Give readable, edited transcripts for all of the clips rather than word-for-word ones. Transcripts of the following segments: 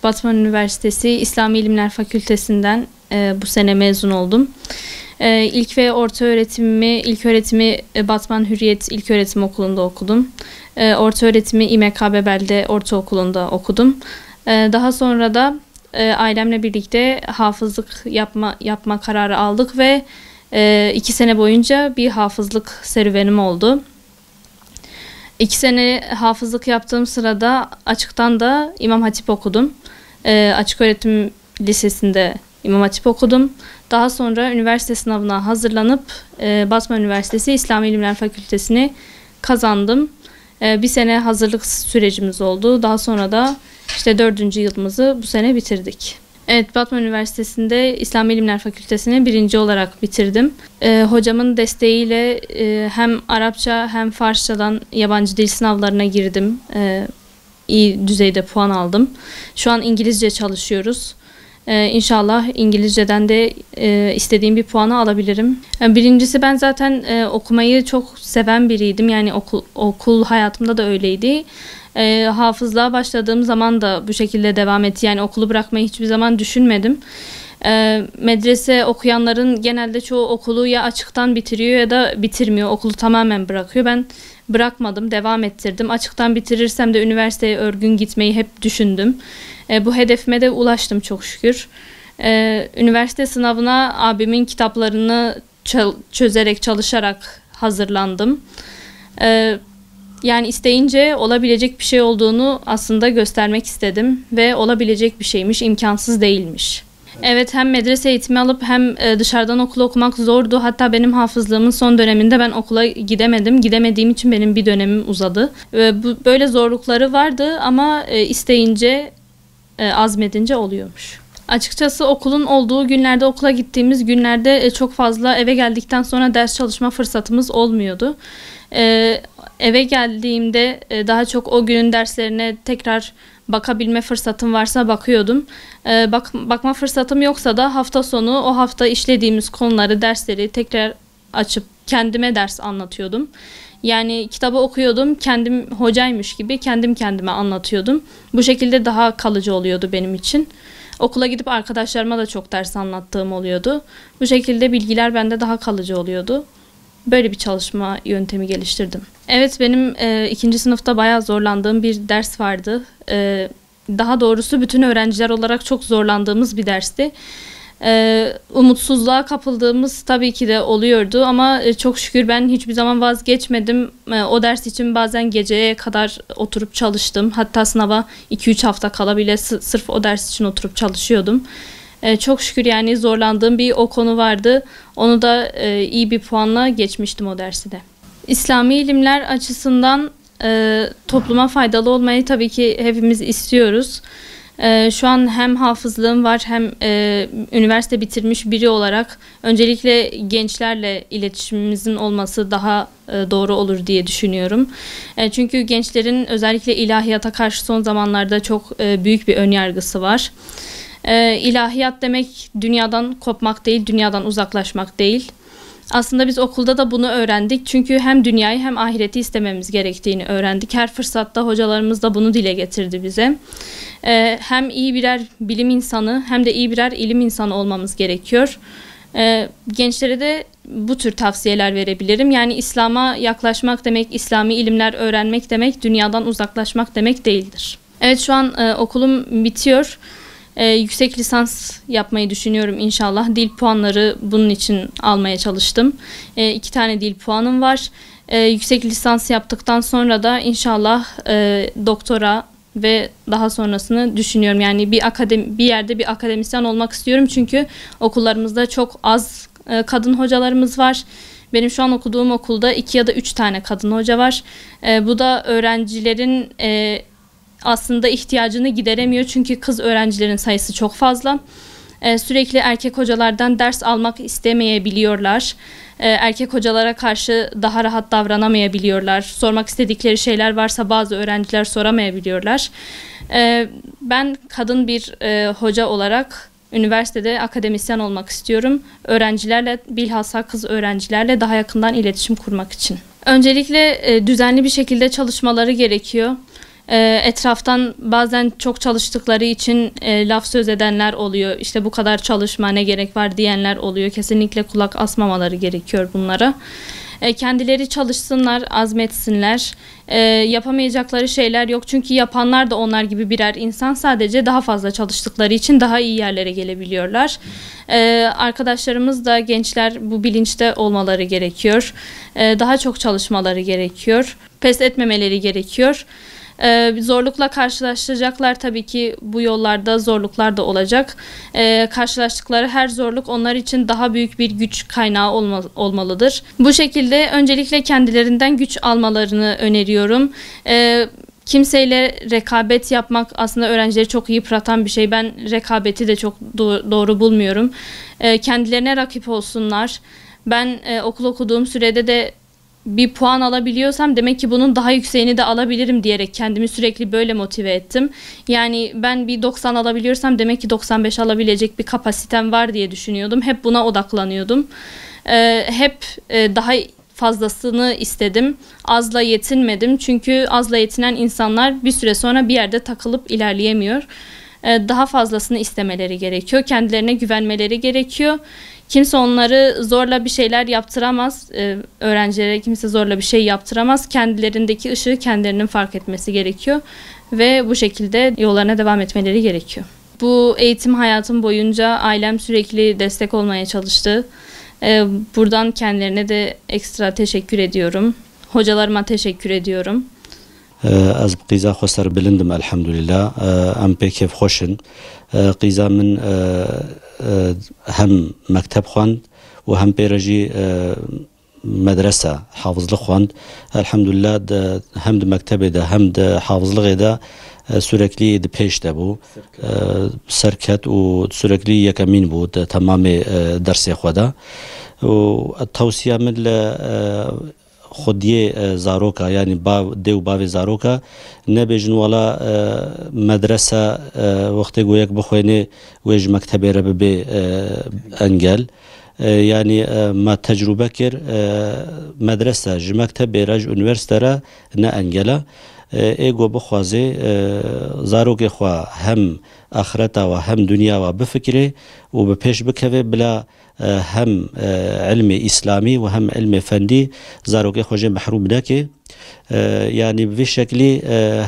Batman Üniversitesi İslami İlimler Fakültesinden bu sene mezun oldum. İlk ve orta öğretimi Batman Hürriyet İlköğretim Okulu'nda okudum. Orta öğretimi İMKB Belde Ortaokulu'nda okudum. Daha sonra da ailemle birlikte hafızlık yapma kararı aldık ve 2 sene boyunca bir hafızlık serüvenim oldu. 2 sene hafızlık yaptığım sırada açıktan da İmam Hatip okudum. Açık Öğretim Lisesi'nde İmam Hatip okudum. Daha sonra üniversite sınavına hazırlanıp Batman Üniversitesi İslami İlimler Fakültesini kazandım. Bir sene hazırlık sürecimiz oldu. Daha sonra da işte 4. yılımızı bu sene bitirdik. Evet, Batman Üniversitesi'nde İslami İlimler Fakültesini 1. olarak bitirdim. Hocamın desteğiyle hem Arapça hem Farsçadan yabancı dil sınavlarına girdim. İyi düzeyde puan aldım. Şu an İngilizce çalışıyoruz. İnşallah İngilizceden de istediğim bir puanı alabilirim. Birincisi, ben zaten okumayı çok seven biriydim. Yani okul hayatımda da öyleydi. Hafızlığa başladığım zaman da bu şekilde devam etti. Yani okulu bırakmayı hiçbir zaman düşünmedim. Medrese okuyanların genelde çoğu okulu ya açıktan bitiriyor ya da bitirmiyor. Okulu tamamen bırakıyor. Ben bırakmadım, devam ettirdim. Açıktan bitirirsem de üniversiteye örgün gitmeyi hep düşündüm. Bu hedefime de ulaştım çok şükür. Üniversite sınavına abimin kitaplarını çözerek, çalışarak hazırlandım. Yani isteyince olabilecek bir şey olduğunu aslında göstermek istedim ve olabilecek bir şeymiş, imkansız değilmiş. Evet, hem medrese eğitimi alıp hem dışarıdan okul okumak zordu. Hatta benim hafızlığımın son döneminde ben okula gidemedim. Gidemediğim için benim bir dönemim uzadı. Böyle zorlukları vardı ama isteyince, azmedince oluyormuş. Açıkçası okulun olduğu günlerde, okula gittiğimiz günlerde çok fazla eve geldikten sonra ders çalışma fırsatımız olmuyordu. Eve geldiğimde daha çok o günün derslerine tekrar bakabilme fırsatım varsa bakıyordum. Bakma fırsatım yoksa da hafta sonu o hafta işlediğimiz konuları, dersleri tekrar açıp kendime ders anlatıyordum. Yani kitabı okuyordum, kendim hocaymış gibi kendim kendime anlatıyordum. Bu şekilde daha kalıcı oluyordu benim için. Okula gidip arkadaşlarıma da çok ders anlattığım oluyordu. Bu şekilde bilgiler bende daha kalıcı oluyordu. Böyle bir çalışma yöntemi geliştirdim. Evet, benim 2. sınıfta bayağı zorlandığım bir ders vardı. Daha doğrusu bütün öğrenciler olarak çok zorlandığımız bir dersti. Umutsuzluğa kapıldığımız tabii ki de oluyordu ama çok şükür ben hiçbir zaman vazgeçmedim. O ders için bazen geceye kadar oturup çalıştım. Hatta sınava 2-3 hafta kala bile sırf o ders için oturup çalışıyordum. Çok şükür yani zorlandığım bir o konu vardı. Onu da iyi bir puanla geçmiştim o dersi de. İslami ilimler açısından topluma faydalı olmayı tabii ki hepimiz istiyoruz. Şu an hem hafızlığım var hem üniversite bitirmiş biri olarak öncelikle gençlerle iletişimimizin olması daha doğru olur diye düşünüyorum. Çünkü gençlerin özellikle ilahiyata karşı son zamanlarda çok büyük bir önyargısı var. İlahiyat demek dünyadan kopmak değil, dünyadan uzaklaşmak değil. Aslında biz okulda da bunu öğrendik. Çünkü hem dünyayı hem ahireti istememiz gerektiğini öğrendik. Her fırsatta hocalarımız da bunu dile getirdi bize. Hem iyi birer bilim insanı hem de iyi birer ilim insanı olmamız gerekiyor. Gençlere de bu tür tavsiyeler verebilirim. Yani İslam'a yaklaşmak demek, İslami ilimler öğrenmek demek, dünyadan uzaklaşmak demek değildir. Evet, şu an okulum bitiyor. Yüksek lisans yapmayı düşünüyorum inşallah. Dil puanları bunun için almaya çalıştım. 2 tane dil puanım var. Yüksek lisans yaptıktan sonra da inşallah doktora ve daha sonrasını düşünüyorum. Yani bir yerde bir akademisyen olmak istiyorum. Çünkü okullarımızda çok az kadın hocalarımız var. Benim şu an okuduğum okulda 2 ya da 3 tane kadın hoca var. Bu da öğrencilerin aslında ihtiyacını gideremiyor. Çünkü kız öğrencilerin sayısı çok fazla. Sürekli erkek hocalardan ders almak istemeyebiliyorlar. Erkek hocalara karşı daha rahat davranamayabiliyorlar. Sormak istedikleri şeyler varsa bazı öğrenciler soramayabiliyorlar. Ben kadın bir hoca olarak üniversitede akademisyen olmak istiyorum. Öğrencilerle, bilhassa kız öğrencilerle daha yakından iletişim kurmak için. Öncelikle düzenli bir şekilde çalışmaları gerekiyor. Etraftan bazen çok çalıştıkları için laf söz edenler oluyor. İşte bu kadar çalışma ne gerek var diyenler oluyor. Kesinlikle kulak asmamaları gerekiyor bunlara. Kendileri çalışsınlar, azmetsinler. Yapamayacakları şeyler yok. Çünkü yapanlar da onlar gibi birer insan. Sadece daha fazla çalıştıkları için daha iyi yerlere gelebiliyorlar. Arkadaşlarımız da gençler bu bilinçte olmaları gerekiyor. Daha çok çalışmaları gerekiyor. Pes etmemeleri gerekiyor. Zorlukla karşılaşacaklar tabii ki bu yollarda zorluklar da olacak. Karşılaştıkları her zorluk onlar için daha büyük bir güç kaynağı olmalıdır. Bu şekilde öncelikle kendilerinden güç almalarını öneriyorum. Kimseyle rekabet yapmak aslında öğrencileri çok yıpratan bir şey. Ben rekabeti de çok doğru bulmuyorum. Kendilerine rakip olsunlar. Ben okul okuduğum sürede de bir puan alabiliyorsam demek ki bunun daha yükseğini de alabilirim diyerek kendimi sürekli böyle motive ettim. Yani ben bir 90 alabiliyorsam demek ki 95 alabilecek bir kapasitem var diye düşünüyordum. Hep buna odaklanıyordum. Hep daha fazlasını istedim. Azla yetinmedim. Çünkü azla yetinen insanlar bir süre sonra bir yerde takılıp ilerleyemiyor. Daha fazlasını istemeleri gerekiyor. Kendilerine güvenmeleri gerekiyor. Kimse onları zorla bir şeyler yaptıramaz. Öğrencilere kimse zorla bir şey yaptıramaz. Kendilerindeki ışığı kendilerinin fark etmesi gerekiyor. Ve bu şekilde yollarına devam etmeleri gerekiyor. Bu eğitim hayatım boyunca ailem sürekli destek olmaya çalıştı. Buradan kendilerine de ekstra teşekkür ediyorum. Hocalarıma teşekkür ediyorum. از قیزا خسر بلندم الحمدلله ام پیکف خوشن قیزا من هم مکتب خواند و هم پیرجی مدرسه حافظ لخواند الحمدلله هم د مکتب ده هم د حافظ لغه ده sürekli de peşte bu serket و sürekli yekamin bu tamam dersi خودا و توصیه من خودی زاروکا یعنی دیو باوی زاروکا نبیجن ولا مدرسه وقتی گویک بخوینه ویج مکتبی را به انگل yani ma tecrübe kir medrese ji mektebê re ji üniversite re ne engela ego bixwaze zarokê xwe hem axireta ve hem dünya ve bifikre û bi pêş bikeve bila hem ilmi İslami ve hem ilmi fendi zarokê xwe jê mehrum neke yani bi şekli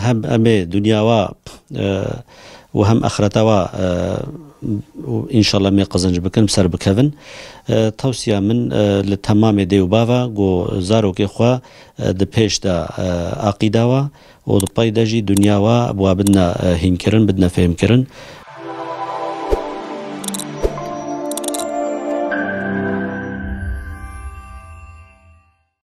hem em dünya ve hem axireta ve inşallah me kazanç bikin ser bikevin tavsiye min li tamamê dêw bava got zarokê xwe di pêş de aqîda we û di pey de jî dunya we bi wan bidine hînkirin bidine fêmkirin